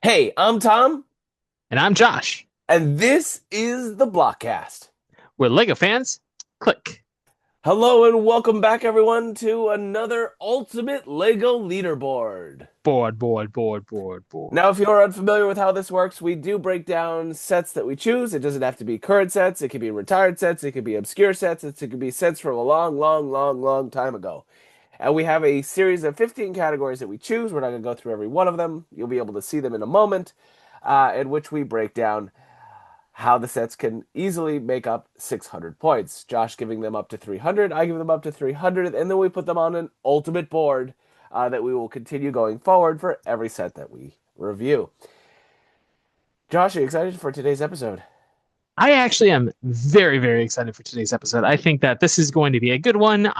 Hey, I'm Tom, And I'm Josh. and this is the Blockcast. We're LEGO fans. Click. Hello, and welcome back, everyone, to another Ultimate LEGO Leaderboard. Board. Now, if you're unfamiliar with how this works, we do break down sets that we choose. It doesn't have to be current sets, it could be retired sets, it could be obscure sets, it could be sets from a long time ago. And we have a series of 15 categories that we choose. We're not going to go through every one of them. You'll be able to see them in a moment, in which we break down how the sets can easily make up 600 points. Josh giving them up to 300, I give them up to 300, and then we put them on an ultimate board that we will continue going forward for every set that we review. Josh, are you excited for today's episode? I actually am very excited for today's episode. I think that this is going to be a good one.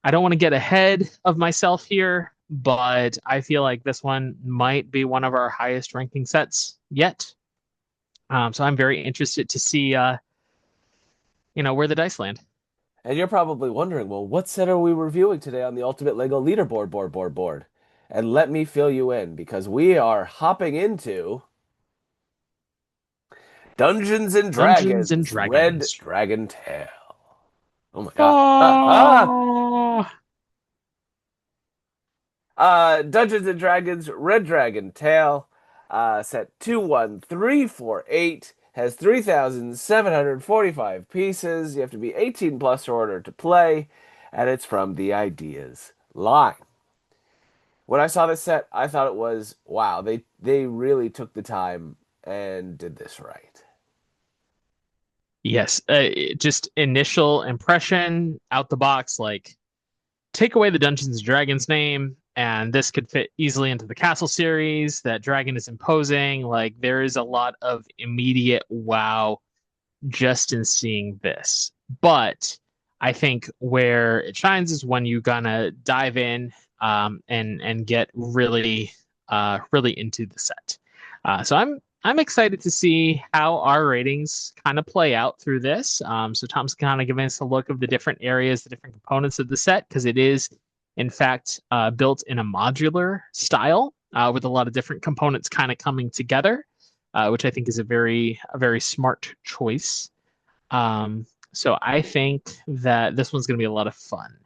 I don't want to get ahead of myself here, but I feel like this one might be one of our highest ranking sets yet. So I'm very interested to see where the dice land. And you're probably wondering, well, what set are we reviewing today on the Ultimate Lego Leaderboard board? And let me fill you in because we are hopping into Dungeons and Dungeons and Dragons Red Dragons. Dragon Tale. Oh my God. Oh, Dungeons and Dragons Red Dragon Tale, set 21348, has 3,745 pieces. You have to be 18 plus in order to play, and it's from the Ideas line. When I saw this set, I thought it was wow, they really took the time and did this right. yes. Just initial impression out the box, like take away the Dungeons and Dragons name, and this could fit easily into the Castle series. That dragon is imposing. Like there is a lot of immediate wow just in seeing this. But I think where it shines is when you gonna dive in and get really into the set. So I'm excited to see how our ratings kind of play out through this. So Tom's kind of giving us a look of the different areas, the different components of the set, because it is, in fact, built in a modular style with a lot of different components kind of coming together, which I think is a very smart choice. So I think that this one's going to be a lot of fun.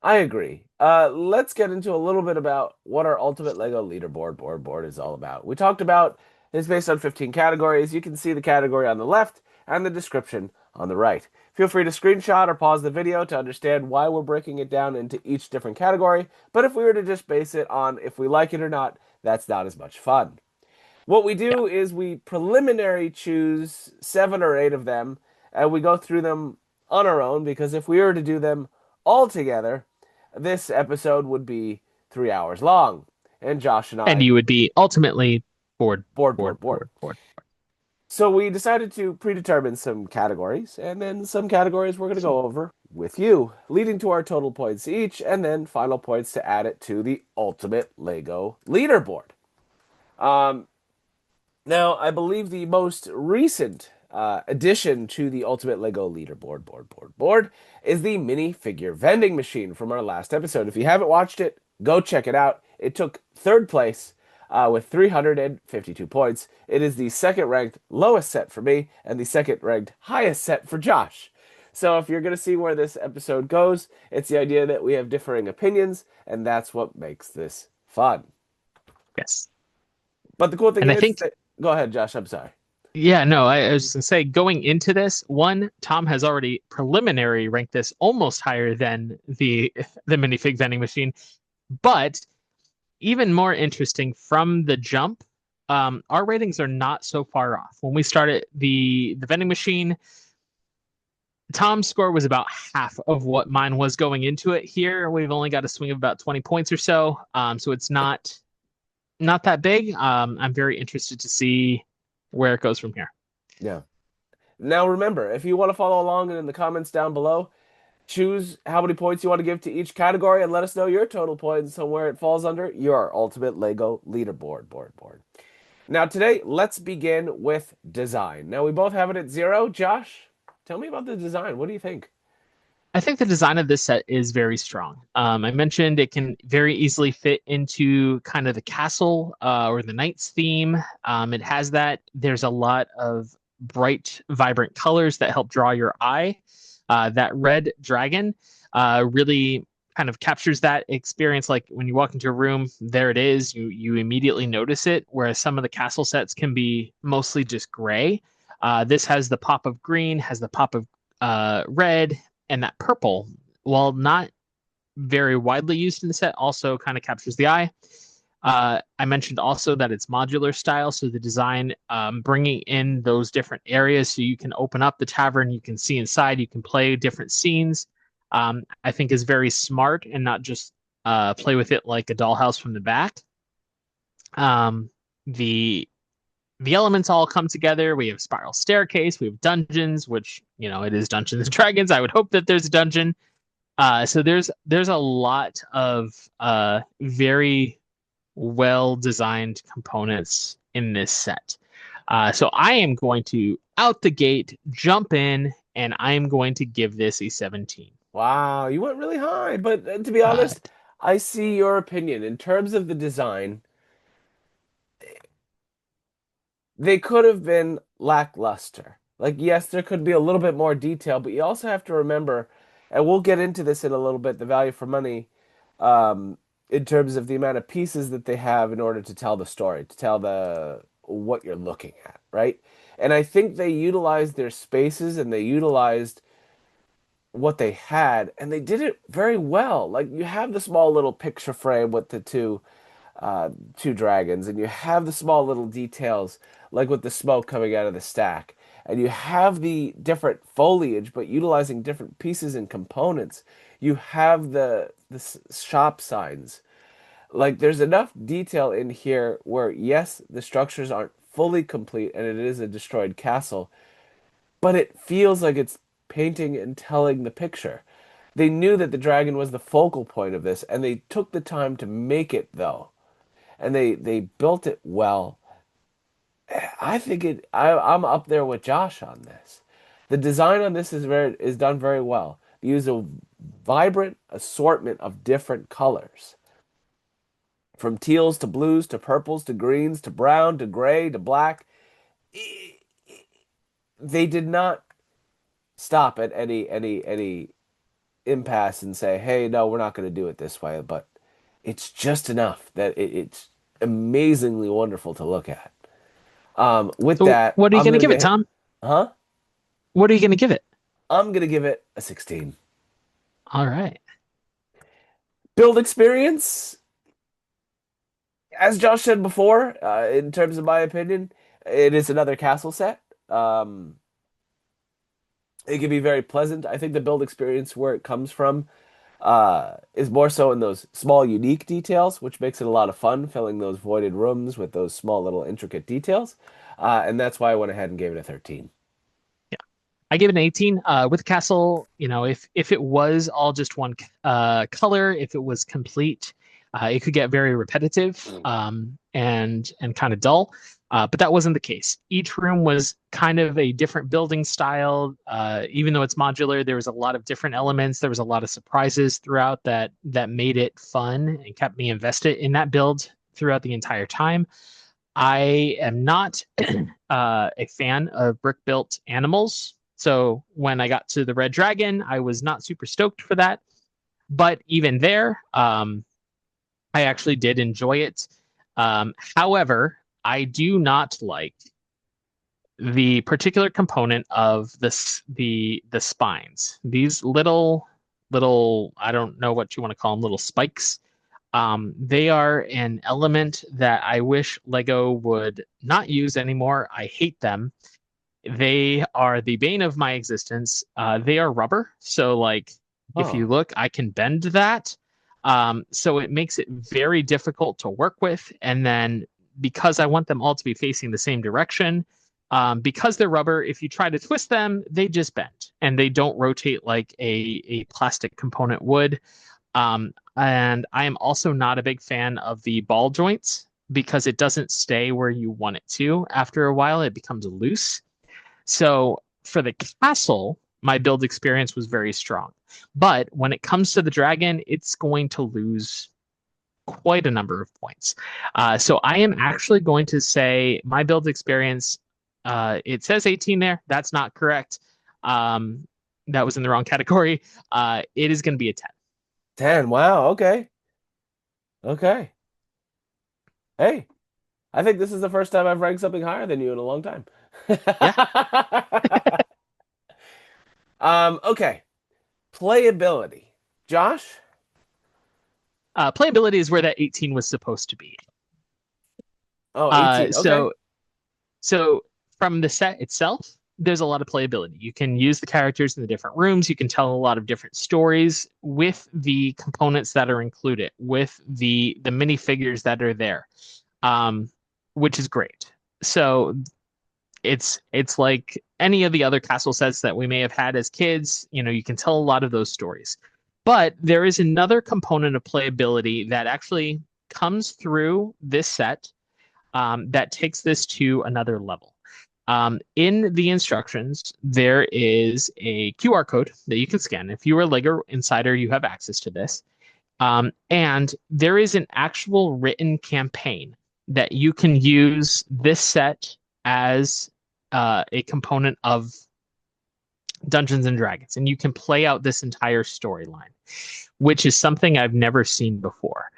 I agree. Let's get into a little bit about what our Ultimate Lego Leaderboard board is all about. We talked about it's based on 15 categories. You can see the category on the left and the description on the right. Feel free to screenshot or pause the video to understand why we're breaking it down into each different category. But if we were to just base it on if we like it or not, that's not as much fun. What we Yeah. do is we preliminary choose 7 or 8 of them, and we go through them on our own because if we were to do them all together, this episode would be 3 hours long. And Josh and And I you would be ultimately bored, bored, bored. bored, bored. So we decided to predetermine some categories, and then some categories we're going to So go over with you, leading to our total points each, and then final points to add it to the ultimate Lego leaderboard. Um, Now, I believe the most recent addition to the Ultimate Lego Leaderboard board is the mini figure vending machine from our last episode. If you haven't watched it, go check it out. It took third place with 352 points. It is the second ranked lowest set for me and the second ranked highest set for Josh. So if you're going to see where this episode goes, it's the idea that we have differing opinions, and that's what makes this fun. yes. But the cool thing And I is think, that, go ahead, Josh, I'm sorry. yeah, no, I was going to say going into this, one, Tom has already preliminary ranked this almost higher than the minifig vending machine. But even more interesting from the jump, our ratings are not so far off. When we started the vending machine, Tom's score was about half of what mine was going into it. Here, we've only got a swing of about 20 points or so. So it's not that big. I'm very interested to see where it goes from here. Yeah. Now remember, if you want to follow along in the comments down below, choose how many points you want to give to each category and let us know your total points and where it falls under your ultimate Lego leaderboard board. Now today, let's begin with design. Now we both have it at 0. Josh, tell me about the design. What do you think? I think the design of this set is very strong. I mentioned it can very easily fit into kind of the castle or the knight's theme. It has that. There's a lot of bright, vibrant colors that help draw your eye. That red dragon really kind of captures that experience. Like when you walk into a room, there it is. You immediately notice it. Whereas some of the castle sets can be mostly just gray. This has the pop of green, has the pop of red, and that purple, while not very widely used in the set, also kind of captures the eye. I mentioned also that it's modular style, so the design bringing in those different areas so you can open up the tavern, you can see inside, you can play different scenes. I think is very smart and not just play with it like a dollhouse from the back. Um, the the elements all come together. We have spiral staircase, we have dungeons, which it is Dungeons and Dragons. I would hope that there's a dungeon. So there's a lot of very well designed components in this set. So I am going to out the gate jump in, and I am going to give this a 17. Wow, you went really high, but to be Uh, honest, I see your opinion. In terms of the design, they could have been lackluster. Like, yes, there could be a little bit more detail, but you also have to remember, and we'll get into this in a little bit, the value for money, in terms of the amount of pieces that they have in order to tell the story, to tell the what you're looking at, right? And I think they utilized their spaces and they utilized what they had, and they did it very well. Like you have the small little picture frame with the two dragons, and you have the small little details like with the smoke coming out of the stack, and you have the different foliage, but utilizing different pieces and components. You have the shop signs. Like there's enough detail in here where yes, the structures aren't fully complete, and it is a destroyed castle, but it feels like it's painting and telling the picture. They knew that the dragon was the focal point of this, and they took the time to make it though, and they built it well. I think I'm up there with Josh on this. The design on this is done very well. They use a vibrant assortment of different colors, from teals to blues to purples to greens to brown to gray to black. They did not stop at any impasse and say, "Hey, no, we're not going to do it this way." But it's just enough that it's amazingly wonderful to look at. With so that, what are you I'm going to gonna give it, get, Tom? huh? What are you going to give it? I'm gonna give it a 16. All right. Build experience, as Josh said before, in terms of my opinion, it is another castle set. Um, it can be very pleasant. I think the build experience where it comes from is more so in those small, unique details, which makes it a lot of fun, filling those voided rooms with those small, little, intricate details. And that's why I went ahead and gave it a 13. I give it an 18. With Castle, if it was all just one color, if it was complete, it could get very repetitive and kind of dull. But that wasn't the case. Each room was kind of a different building style. Even though it's modular, there was a lot of different elements. There was a lot of surprises throughout that made it fun and kept me invested in that build throughout the entire time. I am not a fan of brick built animals. So when I got to the Red Dragon, I was not super stoked for that. But even there, I actually did enjoy it. However, I do not like the particular component of the spines. These little I don't know what you want to call them, little spikes. They are an element that I wish Lego would not use anymore. I hate them. They are the bane of my existence. They are rubber, so like if you Oh, look, I can bend that. So it makes it very difficult to work with. And then because I want them all to be facing the same direction, because they're rubber, if you try to twist them, they just bend and they don't rotate like a plastic component would. And I am also not a big fan of the ball joints because it doesn't stay where you want it to. After a while, it becomes loose. So for the castle, my build experience was very strong. But when it comes to the dragon, it's going to lose quite a number of points. So I am actually going to say my build experience, it says 18 there. That's not correct. That was in the wrong category. It is going to be a 10. 10. Wow. Okay. Okay. Hey, I think this is the first time I've ranked something higher than you in a long time. Yeah. Okay. Playability. Josh? Playability is where that 18 was supposed to be. Oh, Uh, 18. Okay. so So from the set itself, there's a lot of playability. You can use the characters in the different rooms. You can tell a lot of different stories with the components that are included, with the minifigures that are there, um, which is great. So it's like any of the other castle sets that we may have had as kids. You know, you can tell a lot of those stories. But there is another component of playability that actually comes through this set that takes this to another level. In the instructions, there is a QR code that you can scan. If you are a LEGO Insider, you have access to this. And there is an actual written campaign that you can use this set as a component of Dungeons and Dragons, and you can play out this entire storyline, which is something I've never seen before.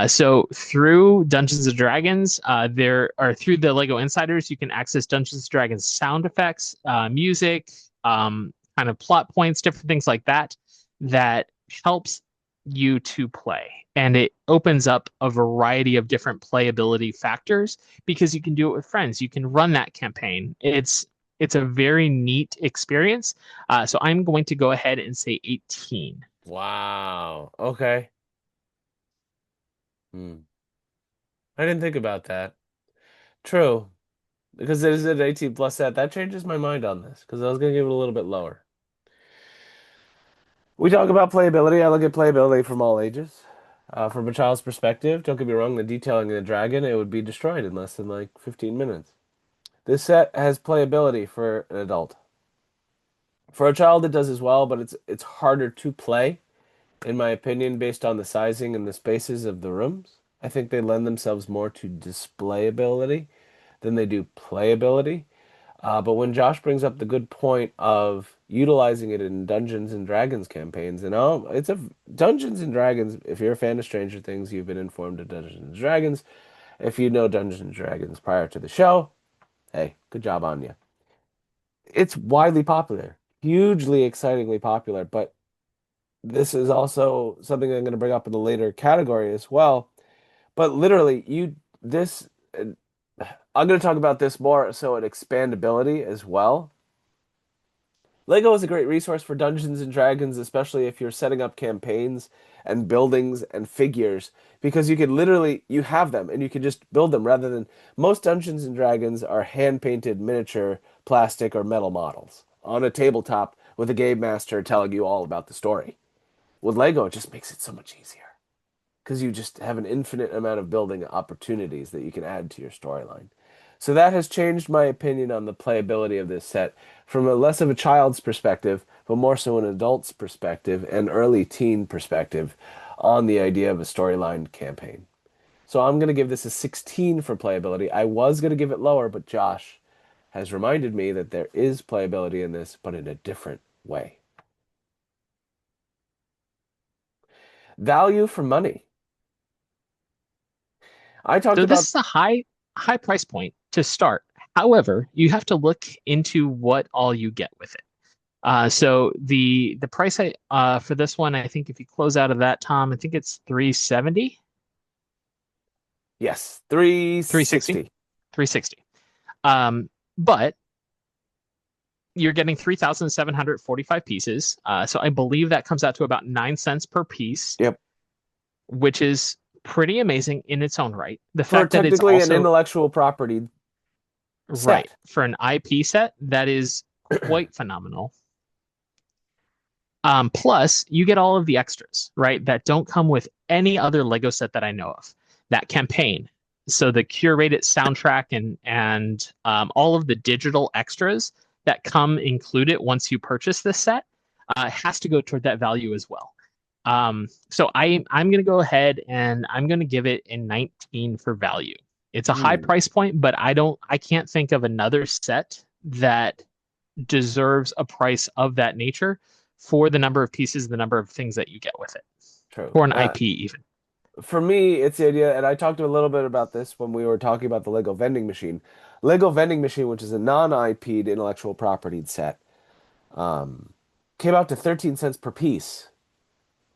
So through Dungeons and Dragons, there are through the Lego Insiders, you can access Dungeons and Dragons sound effects, music, kind of plot points, different things like that, that helps you to play. And it opens up a variety of different playability factors because you can do it with friends. You can run that campaign. It's a very neat experience. So I'm going to go ahead and say 18. Wow. Okay. Hmm. I didn't think about that. True. Because it is an 18 plus set. That changes my mind on this because I was going to give it a little bit lower. We talk about playability. I look at playability from all ages. From a child's perspective, don't get me wrong, the detailing of the dragon, it would be destroyed in less than like 15 minutes. This set has playability for an adult. For a child, it does as well, but it's harder to play, in my opinion, based on the sizing and the spaces of the rooms. I think they lend themselves more to displayability than they do playability. But when Josh brings up the good point of utilizing it in Dungeons and Dragons campaigns, and it's a Dungeons and Dragons. If you're a fan of Stranger Things, you've been informed of Dungeons and Dragons. If you know Dungeons and Dragons prior to the show, hey, good job on you. It's widely popular, hugely excitingly popular, but this is also something I'm going to bring up in a later category as well. But literally, this, I'm going to talk about this more so in expandability as well. Lego is a great resource for Dungeons and Dragons, especially if you're setting up campaigns and buildings and figures, because you can literally you have them and you can just build them rather than most Dungeons and Dragons are hand-painted miniature plastic or metal models on a tabletop with a game master telling you all about the story. With Lego, it just makes it so much easier because you just have an infinite amount of building opportunities that you can add to your storyline. So that has changed my opinion on the playability of this set from a less of a child's perspective, but more so an adult's perspective and early teen perspective on the idea of a storyline campaign. So I'm going to give this a 16 for playability. I was going to give it lower, but Josh has reminded me that there is playability in this, but in a different way. Value for money. I talked So this about is a high price point to start. However, you have to look into what all you get with it. So the price for this one, I think if you close out of that, Tom, I think it's 370, yes, 360, 360. 360. But you're getting 3,745 pieces. So I believe that comes out to about 9 cents per piece, Yep. which is pretty amazing in its own right. The For fact that it's technically an also intellectual property right set. for an IP set, that is quite phenomenal. Plus, you get all of the extras, right? That don't come with any other Lego set that I know of. That campaign, so the curated soundtrack and all of the digital extras that come included once you purchase this set has to go toward that value as well. So I'm going to go ahead and I'm going to give it a 19 for value. It's a high Hmm. price point, but I can't think of another set that deserves a price of that nature for the number of pieces, the number of things that you get with it, True. for an Now, IP even. for me, it's the idea, and I talked a little bit about this when we were talking about the Lego vending machine. Lego vending machine, which is a non-IP'd intellectual property set, um, came out to 13 cents per piece.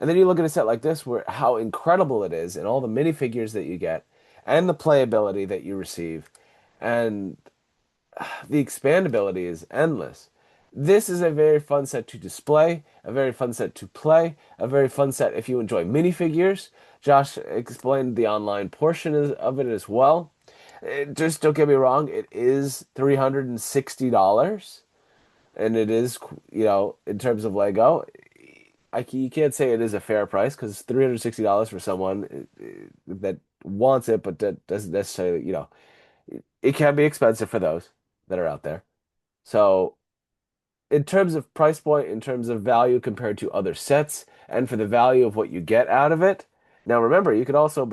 And then you look at a set like this, where how incredible it is, and all the minifigures that you get, and the playability that you receive, and the expandability is endless. This is a very fun set to display, a very fun set to play, a very fun set if you enjoy minifigures. Josh explained the online portion of it as well. Just don't get me wrong, it is $360, and it is, in terms of Lego, you can't say it is a fair price because $360 for someone that wants it, but that doesn't necessarily, it can be expensive for those that are out there. So, in terms of price point, in terms of value compared to other sets, and for the value of what you get out of it. Now, remember, you can also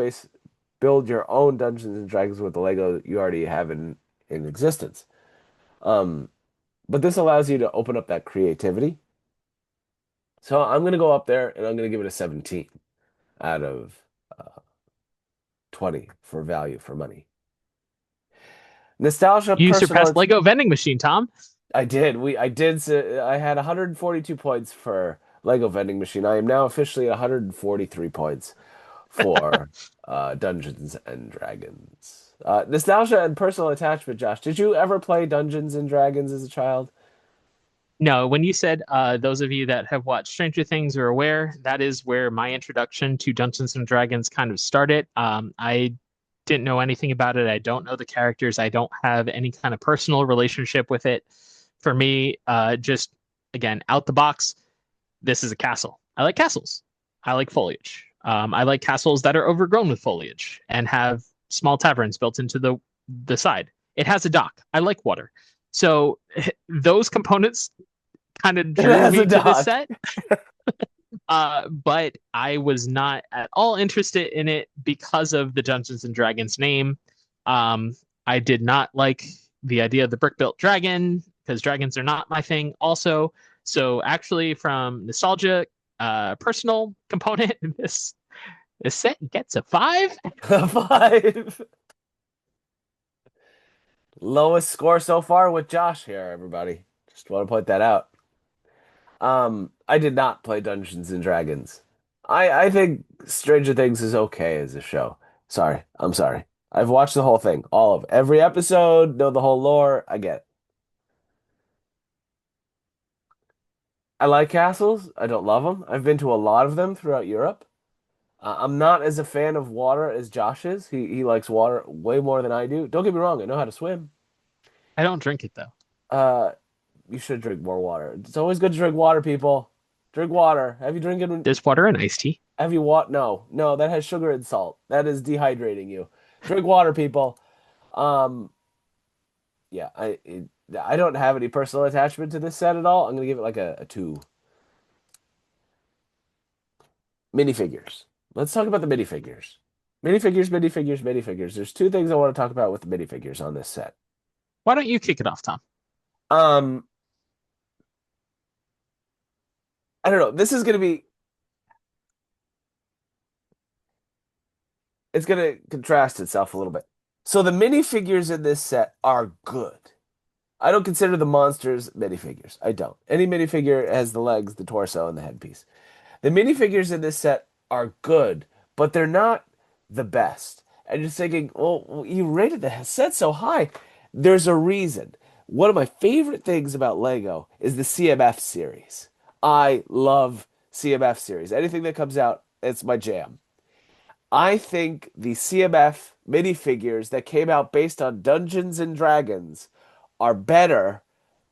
build your own Dungeons and Dragons with the Lego you already have in existence. Um, but this allows you to open up that creativity. So I'm gonna go up there and I'm gonna give it a 17 out of uh, 20 for value for money. Nostalgia, You personal. surpassed Lego vending machine, Tom. I did. I had 142 points for Lego Vending Machine. I am now officially at 143 points for Dungeons and Dragons. Nostalgia and personal attachment, Josh. Did you ever play Dungeons and Dragons as a child? No, when you said those of you that have watched Stranger Things are aware, that is where my introduction to Dungeons and Dragons kind of started. I didn't know anything about it. I don't know the characters. I don't have any kind of personal relationship with it. For me, just again, out the box, this is a castle. I like castles. I like foliage. I like castles that are overgrown with foliage and have small taverns built into the side. It has a dock. I like water. So those components kind of It drew has a me to this dock. set. But I was not at all interested in it because of the Dungeons and Dragons name. I did not like the idea of the brick built dragon because dragons are not my thing, also. So actually, from nostalgia, personal component, this set gets a 5. Five. Lowest score so far with Josh here, everybody. Just want to point that out. I did not play Dungeons and Dragons. I think Stranger Things is okay as a show. Sorry, I'm sorry. I've watched the whole thing, all of every episode, know the whole lore. I get it. I like castles. I don't love them. I've been to a lot of them throughout Europe. I'm not as a fan of water as Josh is. He likes water way more than I do. Don't get me wrong, I know how to swim. I don't drink it though. Uh, you should drink more water. It's always good to drink water, people. Drink water. There's water and iced tea. Have you No, no, that has sugar and salt. That is dehydrating you. Drink water, people. Um, yeah, I don't have any personal attachment to this set at all. I'm gonna give it like a 2. Minifigures. Let's talk about the minifigures. Minifigures. There's two things I want to talk about with the minifigures on this set. Why don't you kick it off, Tom? Um, I don't know. This is gonna be it's gonna contrast itself a little bit. So the minifigures in this set are good. I don't consider the monsters minifigures. I don't. Any minifigure has the legs, the torso, and the headpiece. The minifigures in this set are good, but they're not the best. And you're thinking, well, you rated the set so high. There's a reason. One of my favorite things about Lego is the CMF series. I love CMF series. Anything that comes out, it's my jam. I think the CMF minifigures that came out based on Dungeons and Dragons are better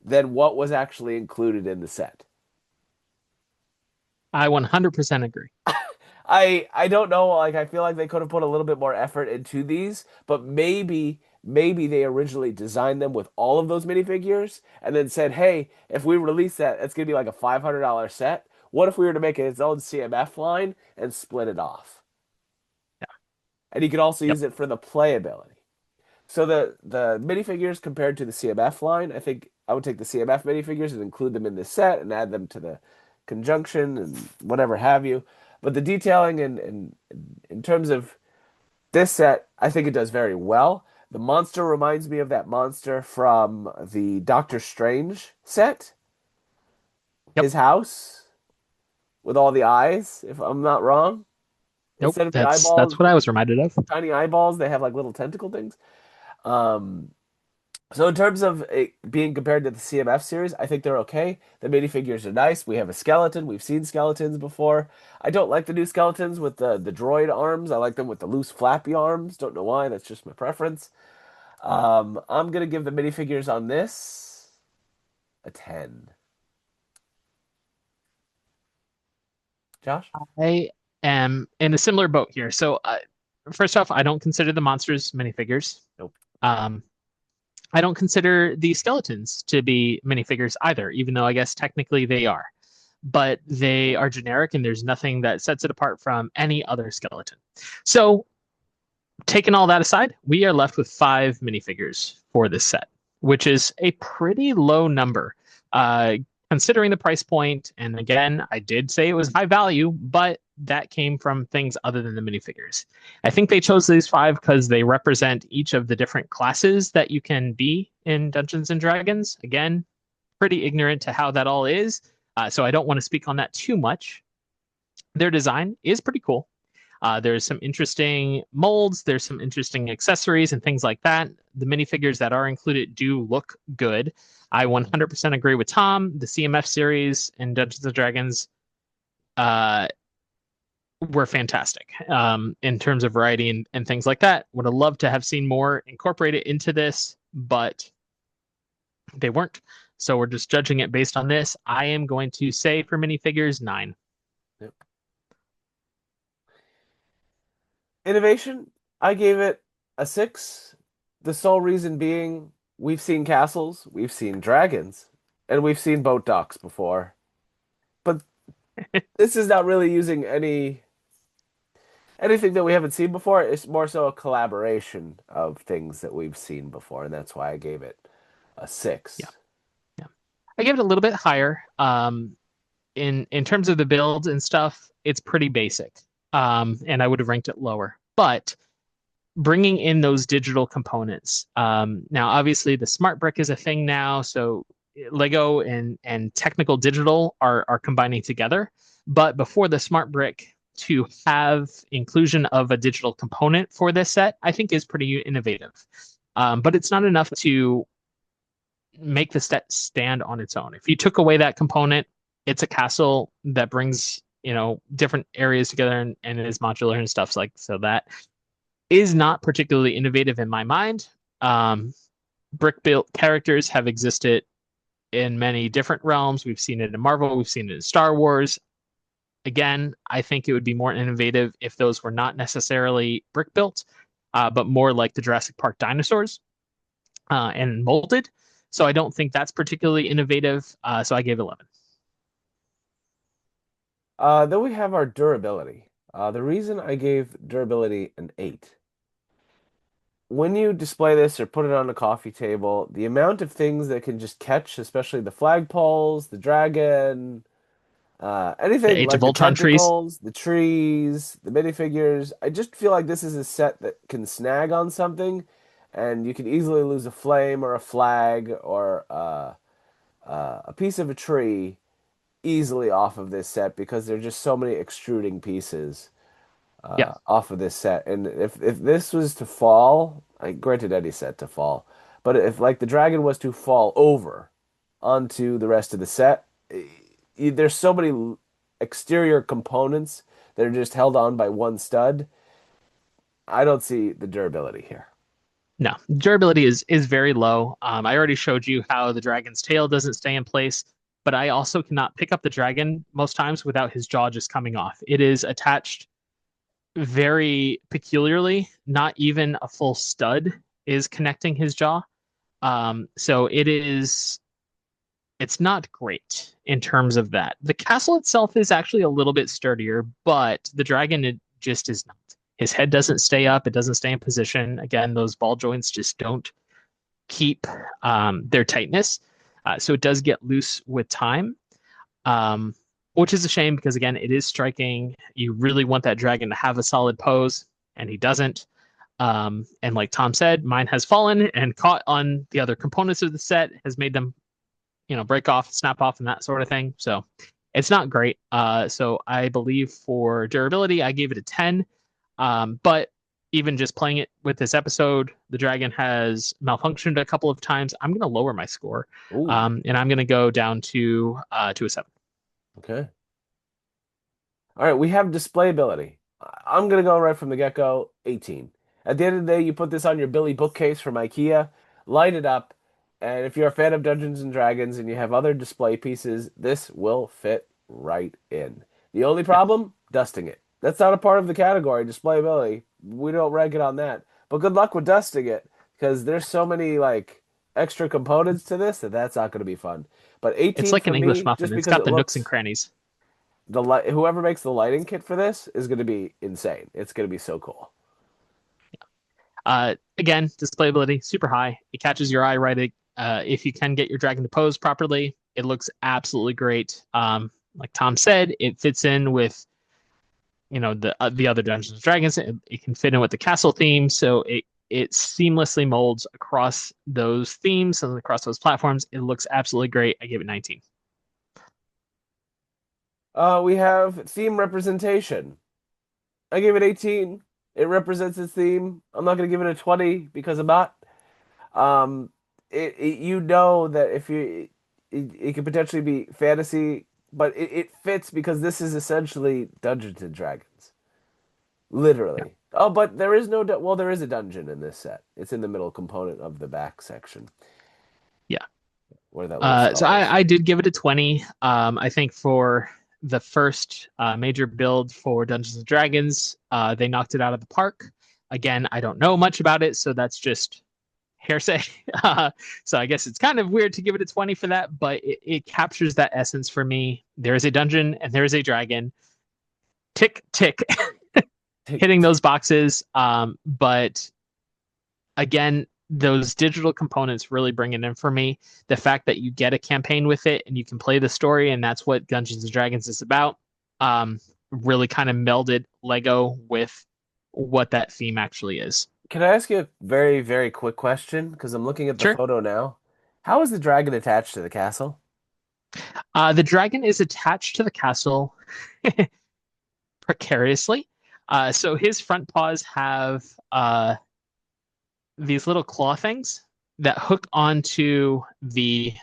than what was actually included in the set. I 100% agree. I don't know, like I feel like they could have put a little bit more effort into these, but maybe maybe they originally designed them with all of those minifigures and then said, hey, if we release that, it's going to be like a $500 set. What if we were to make it its own CMF line and split it off? And you could also Yep. use it for the playability. So the minifigures compared to the CMF line, I think I would take the CMF minifigures and include them in this set and add them to the conjunction and whatever have you. But the detailing and in terms of this set, I think it does very well. The monster reminds me of that monster from the Doctor Strange set, Yep. his house with all the eyes, if I'm not wrong. Nope. Instead of the That's eyeballs, what I was reminded of. tiny eyeballs, they have like little tentacle things. Um, So in terms of it being compared to the CMF series, I think they're okay. The minifigures are nice. We have a skeleton. We've seen skeletons before. I don't like the new skeletons with the droid arms. I like them with the loose flappy arms. Don't know why. That's just my preference. I'm gonna give the minifigures on this a 10. Josh? I am in a similar boat here. So, first off, I don't consider the monsters minifigures. Nope. Um, I don't consider the skeletons to be minifigures either, even though I guess technically they are. But they are generic and there's nothing that sets it apart from any other skeleton. So, taking all that aside, we are left with 5 minifigures for this set, which is a pretty low number. Uh, Considering the price point, and again, I did say it was high value, but that came from things other than the minifigures. I think they chose these 5 because they represent each of the different classes that you can be in Dungeons and Dragons. Again, pretty ignorant to how that all is, so I don't want to speak on that too much. Their design is pretty cool. There's some interesting molds, there's some interesting accessories and things like that. The minifigures that are included do look good. I 100% agree with Tom. The CMF series and Dungeons and Dragons uh, were fantastic in terms of variety and things like that. Would have loved to have seen more incorporated into this, but they weren't. So we're just judging it based on this. I am going to say for minifigures, 9. Yep. Innovation, I gave it a 6. The sole reason being we've seen castles, we've seen dragons, and we've seen boat docks before. But this is not really using anything that we haven't seen before. It's more so a collaboration of things that we've seen before, and that's why I gave it a Yeah, 6. yeah. I gave it a little bit higher. In terms of the build and stuff, it's pretty basic. And I would have ranked it lower. But bringing in those digital components. Now, obviously, the smart brick is a thing now, so Lego and technical digital are combining together. But before the smart brick, to have inclusion of a digital component for this set, I think is pretty innovative. But it's not enough to make the set stand on its own. If you took away that component, it's a castle that brings different areas together and is modular and stuff like so that is not particularly innovative in my mind. Brick built characters have existed in many different realms. We've seen it in Marvel, we've seen it in Star Wars. Again, I think it would be more innovative if those were not necessarily brick built, but more like the Jurassic Park dinosaurs and molded. So I don't think that's particularly innovative. So I gave 11. Then we have our durability. The reason I gave durability an 8. When you display this or put it on a coffee table, the amount of things that can just catch, especially the flagpoles, the dragon, The anything Age like of the Ultron trees. tentacles, the trees, the minifigures, I just feel like this is a set that can snag on something, and you can easily lose a flame or a flag or a piece of a tree easily off of this set because there are just so many extruding pieces Yeah. off of this set. And if this was to fall, I granted any set to fall, but if like the dragon was to fall over onto the rest of the set, there's so many exterior components that are just held on by one stud. I don't see the durability here. No, durability is very low. I already showed you how the dragon's tail doesn't stay in place, but I also cannot pick up the dragon most times without his jaw just coming off. It is attached very peculiarly, not even a full stud is connecting his jaw. So it's not great in terms of that. The castle itself is actually a little bit sturdier, but the dragon it just is not. His head doesn't stay up, it doesn't stay in position. Again, those ball joints just don't keep their tightness. So it does get loose with time, um, which is a shame because, again, it is striking. You really want that dragon to have a solid pose, and he doesn't. And like Tom said, mine has fallen and caught on the other components of the set, has made them, break off, snap off, and that sort of thing. So it's not great. So I believe for durability, I gave it a 10. But even just playing it with this episode, the dragon has malfunctioned a couple of times. I'm going to lower my score, Ooh, and I'm going to go down to a 7. okay. All right, we have display ability. I'm gonna go right from the get-go, 18. At the end of the day, you put this on your Billy bookcase from IKEA, light it up, and if you're a fan of Dungeons and Dragons and you have other display pieces, this will fit right in. The only Yeah, problem, dusting it. That's not a part of the category, display ability. We don't rank it on that. But good luck with dusting it, because there's so many like extra components to this that that's not gonna be fun. But it's 18 like for an English me, muffin. just It's because got it the nooks and looks crannies. the light whoever makes the lighting kit for this is going to be insane. It's going to be so cool. Again, displayability super high. It catches your eye right. If you can get your dragon to pose properly, it looks absolutely great. Like Tom said, it fits in with the other Dungeons and Dragons. It can fit in with the castle theme, so it seamlessly molds across those themes and across those platforms. It looks absolutely great. I give it 19. We have theme representation. I gave it 18. It represents its theme. I'm not going to give it a 20 because I'm not. Um, you know that if it could potentially be fantasy, but it fits because this is essentially Dungeons and Dragons, Yeah. literally. Oh, but there is no well, there is a dungeon in this set. It's in the middle component of the back section Yeah. where that little So skull is. I did give it a 20. I think for the first major build for Dungeons and Dragons, they knocked it out of the park. Again, I don't know much about it, so that's just hearsay. So I guess it's kind of weird to give it a 20 for that, but it captures that essence for me. There is a dungeon and there is a dragon. Tick, tick, hitting those boxes. But again, those digital components really bring it in for me. The fact that you get a campaign with it and you can play the story, and that's what Dungeons and Dragons is about, really kind of melded Lego with what that theme actually is. Can I ask you a very, very quick question? Because I'm looking at the Sure. photo now. How is the dragon attached to the castle? The dragon is attached to the castle precariously. So his front paws have these little claw things that hook onto the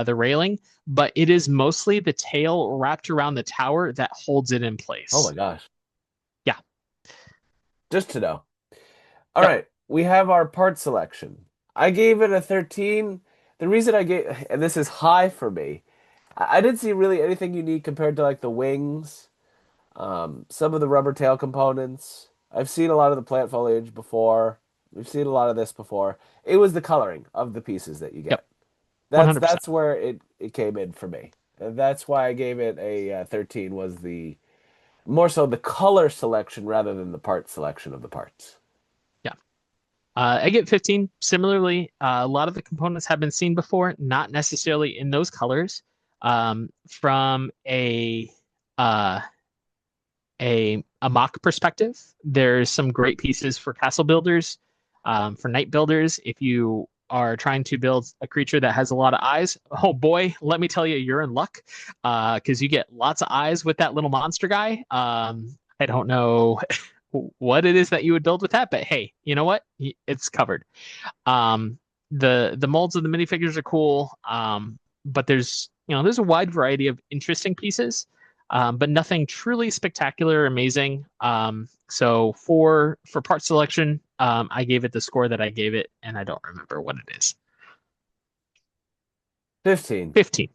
railing, but it is mostly the tail wrapped around the tower that holds it in Oh my place. gosh. Yeah. Just to know. All Yep. right, we have our part selection. I gave it a 13. The reason I gave, and this is high for me, I didn't see really anything unique compared to like the wings, some of the rubber tail components. I've seen a lot of the plant foliage before. We've seen a lot of this before. It was the coloring of the pieces that you Yep. get. That's 100%. that's where it came in for me. And that's why I gave it a 13 was the more so the color selection rather than the part selection of the parts. Yeah. I get 15. Similarly, a lot of the components have been seen before, not necessarily in those colors. From uh, a mock perspective, there's some great pieces for castle builders, for night builders. If you are trying to build a creature that has a lot of eyes, oh boy, let me tell you, you're in luck, because you get lots of eyes with that little monster guy. I don't know what it is that you would build with that, but hey, you know what? It's covered. Um, the molds of the minifigures are cool, but there's a wide variety of interesting pieces, but nothing truly spectacular or amazing. So for part selection, I gave it the score that I gave it, and I don't remember what it is. 15. 15.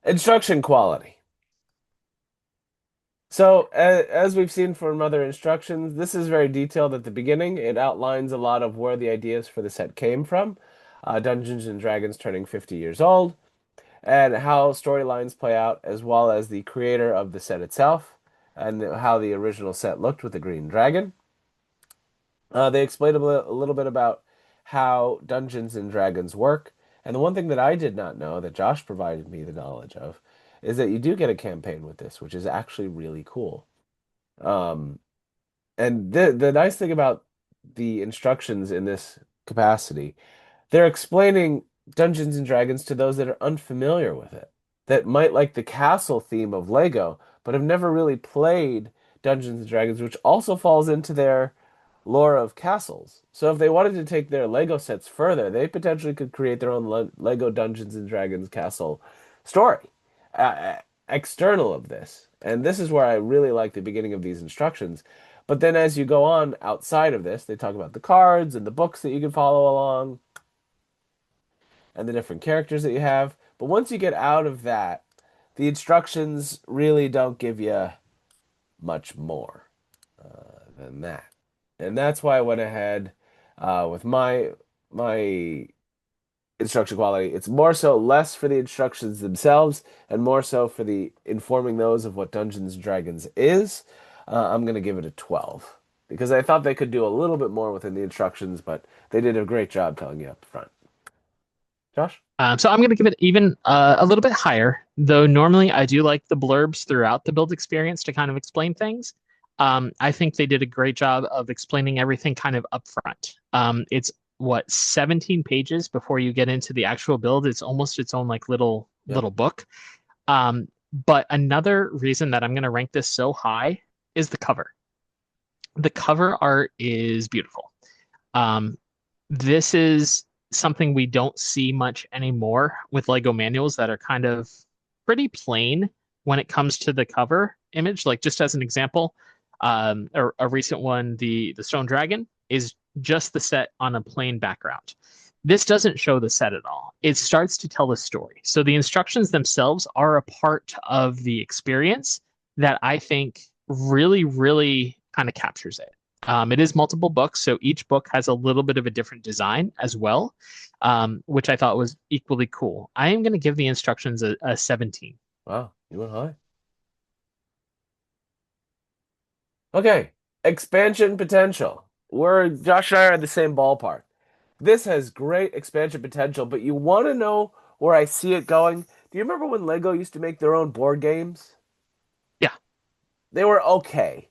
Instruction quality. So, as we've seen from other instructions, this is very detailed at the beginning. It outlines a lot of where the ideas for the set came from, Dungeons and Dragons turning 50 years old, and how storylines play out, as well as the creator of the set itself, and how the original set looked with the green dragon. They explained a little bit about how Dungeons and Dragons work. And the one thing that I did not know that Josh provided me the knowledge of is that you do get a campaign with this, which is actually really cool. Um, and the nice thing about the instructions in this capacity, they're explaining Dungeons and Dragons to those that are unfamiliar with it, that might like the castle theme of Lego, but have never really played Dungeons and Dragons, which also falls into their lore of castles. So if they wanted to take their Lego sets further, they potentially could create their own Lego Dungeons and Dragons castle story, external of this. And this is where I really like the beginning of these instructions. But then as you go on outside of this, they talk about the cards and the books that you can follow along and the different characters that you have. But once you get out of that, the instructions really don't give you much more than that. And that's why I went ahead with my instruction quality. It's more so less for the instructions themselves and more so for the informing those of what Dungeons and Dragons is. I'm gonna give it a 12 because I thought they could do a little bit more within the instructions, but they did a great job telling you up front. Josh? So I'm going to give it even a little bit higher, though normally I do like the blurbs throughout the build experience to kind of explain things. I think they did a great job of explaining everything kind of upfront. It's what 17 pages before you get into the actual build. It's almost its own like Yep. little book. But another reason that I'm going to rank this so high is the cover. The cover art is beautiful. Um, this is something we don't see much anymore with Lego manuals that are kind of pretty plain when it comes to the cover image. Like just as an example, a recent one, the Stone Dragon, is just the set on a plain background. This doesn't show the set at all. It starts to tell the story. So the instructions themselves are a part of the experience that I think really, really kind of captures it. It is multiple books, so each book has a little bit of a different design as well, which I thought was equally cool. I am going to give the instructions a 17. Wow, you went high. Okay, expansion potential. We're Josh and I are in the same ballpark. This has great expansion potential, but you want to know where I see it going? Do you remember when Lego used to make their own board games? Yeah, They were okay.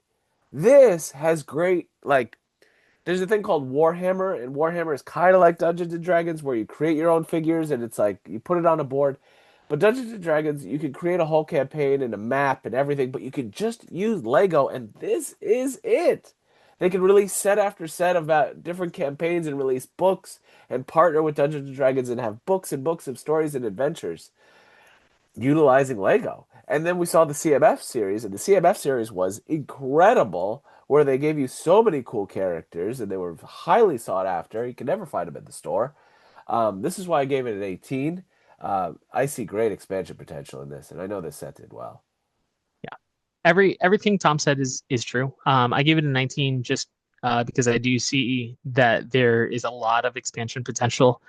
This has great, like, there's a thing called Warhammer, and Warhammer is kind of like Dungeons and Dragons, where you create your own figures and it's like you put it on a board. But Dungeons and Dragons, you can create a whole campaign and a map and everything, but you can just use Lego, and this is it. They can release set after set about different campaigns and release books and partner with Dungeons and Dragons and have books and books of stories and adventures utilizing Lego. And then we saw the CMF series, and the CMF series was incredible, where they gave you so many cool characters, and they were highly sought after. You can never find them at the store. This is why I gave it an 18. I see great expansion potential in this, and I know this set did well. yeah. Everything Tom said is true. I gave it a 19 just because I do see that there is a lot of expansion potential.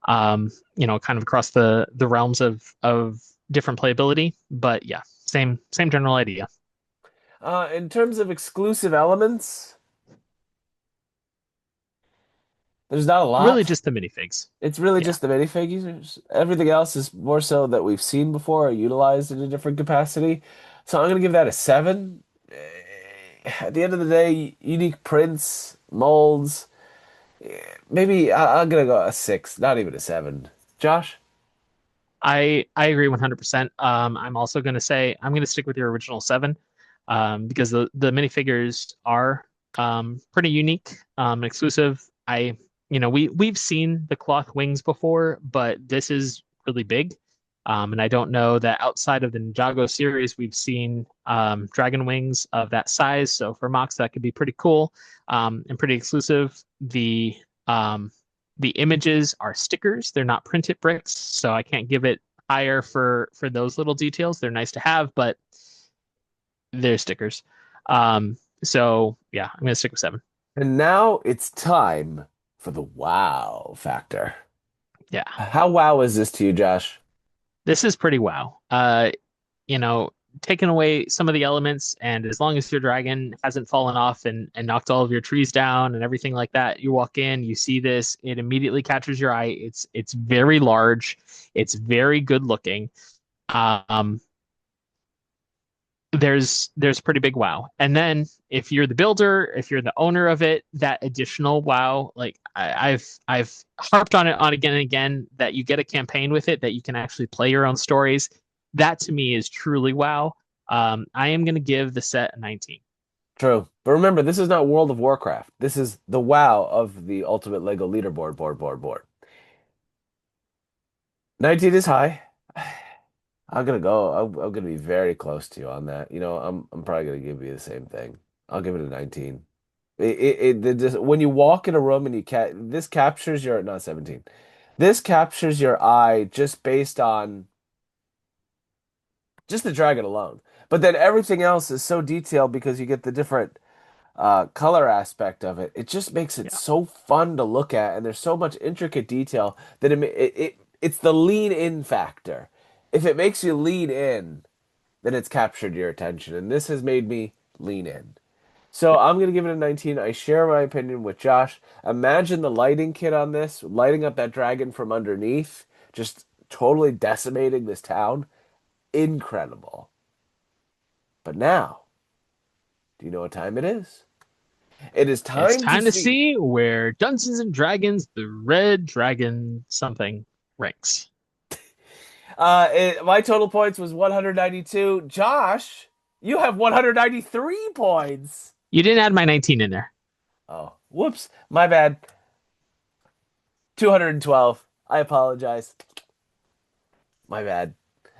Kind of across the realms of different playability. But yeah, same general idea. In terms of exclusive elements, there's not a Really, lot. just the minifigs. It's really Yeah, just the minifigures. Everything else is more so that we've seen before or utilized in a different capacity. So I'm gonna give that a 7. At the end of the day, unique prints, molds. Maybe I'm gonna go a 6, not even a 7. Josh? I agree 100%. I'm also going to say I'm going to stick with your original 7, because the minifigures are pretty unique, exclusive. We've seen the cloth wings before, but this is really big. And I don't know that outside of the Ninjago series, we've seen dragon wings of that size. So for Mox, that could be pretty cool, and pretty exclusive. Um, the images are stickers; they're not printed bricks, so I can't give it higher for those little details. They're nice to have, but they're stickers. So yeah, I'm gonna stick with 7. And now it's time for the wow factor. Yeah, How wow is this to you, Josh? this is pretty wow. You know, taking away some of the elements, and as long as your dragon hasn't fallen off and knocked all of your trees down and everything like that, you walk in, you see this, it immediately catches your eye. It's very large, it's very good looking. Um, there's pretty big wow. And then if you're the builder, if you're the owner of it, that additional wow, like I've harped on it on again and again that you get a campaign with it, that you can actually play your own stories. That to me is truly wow. I am gonna give the set a 19. True. But remember, this is not World of Warcraft. This is the wow of the Ultimate Lego Leaderboard board. 19 is high. I'm gonna be very close to you on that. I'm probably gonna give you the same thing. I'll give it a 19. When you walk in a room and this captures your, not 17. This captures your eye just based on just the dragon alone. But then everything else is so detailed because you get the different color aspect of it. It just makes it Yeah. so fun to look at, and there's so much intricate detail that it's the lean in factor. If it makes you lean in, then it's captured your attention, and this has made me lean in. So Yep. I'm gonna give it a 19. I share my opinion with Josh. Imagine the lighting kit on this, lighting up that dragon from underneath, just totally decimating this town. Incredible. But now, do you know what time it is? It is It's time to time to see. see where Dungeons and Dragons, the Red Dragon something ranks. My total points was 192. Josh, you have 193 points. You didn't add my 19 in there. Oh, whoops. My bad. 212. I apologize. My bad.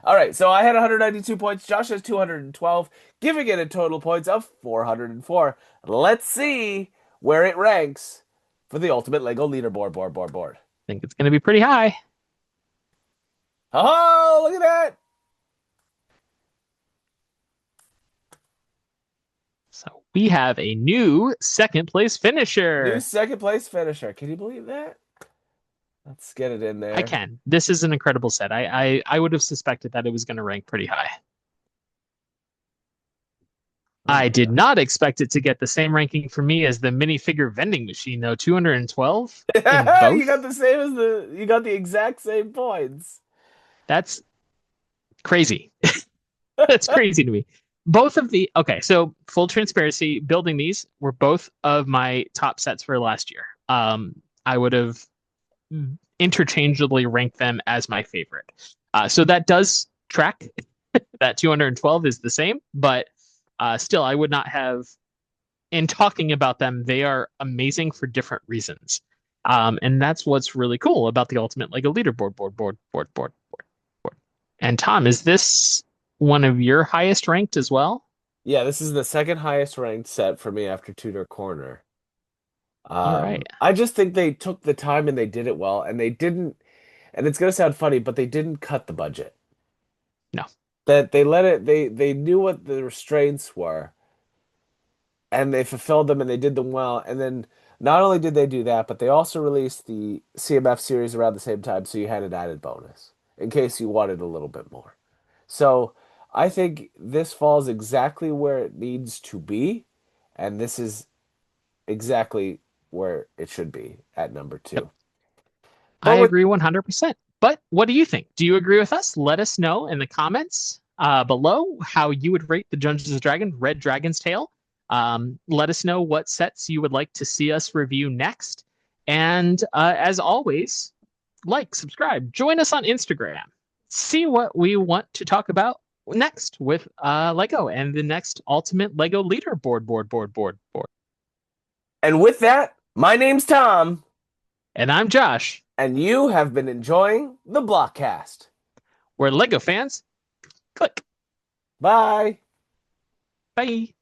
All right, so I had 192 points. Josh has 212, giving it a total points of 404. Let's see where it ranks for the ultimate Lego leaderboard board. I think it's going to be pretty high. Oh, look at that. So we have a new second place New finisher. second place finisher. Can you believe that? Let's get it in I there. can. This is an incredible set. I would have suspected that it was going to rank pretty high. Oh I my did gosh. not expect it to get the same ranking for me as the minifigure vending machine, though. 212 in You got both. the same as you got the exact same points. That's crazy. That's crazy to me. Both of the okay, so full transparency, building these were both of my top sets for last year. I would have interchangeably ranked them as my favorite. So that does track. That 212 is the same, but still, I would not have. In talking about them, they are amazing for different reasons, and that's what's really cool about the Ultimate Lego Leaderboard board. And Tom, is this one of your highest ranked as well? Yeah, this is the second highest ranked set for me after Tudor Corner. All right. I just think they took the time and they did it well, and they didn't, and it's gonna sound funny, but they didn't cut the budget. No. That they let it, they knew what the restraints were, and they fulfilled them and they did them well. And then not only did they do that, but they also released the CMF series around the same time, so you had an added bonus in case you wanted a little bit more. So I think this falls exactly where it needs to be, and this is exactly where it should be at number Yep. two. I But with agree 100%. But what do you think? Do you agree with us? Let us know in the comments below how you would rate the Dungeons and Dragons Red Dragon's Tale. Let us know what sets you would like to see us review next. And as always, like, subscribe, join us on Instagram. See what we want to talk about next with Lego and the next Ultimate Lego Leaderboard board. and with that, my name's Tom, And I'm Josh. and you have been enjoying the Blockcast. We're Lego fans. Click. Bye. Bye.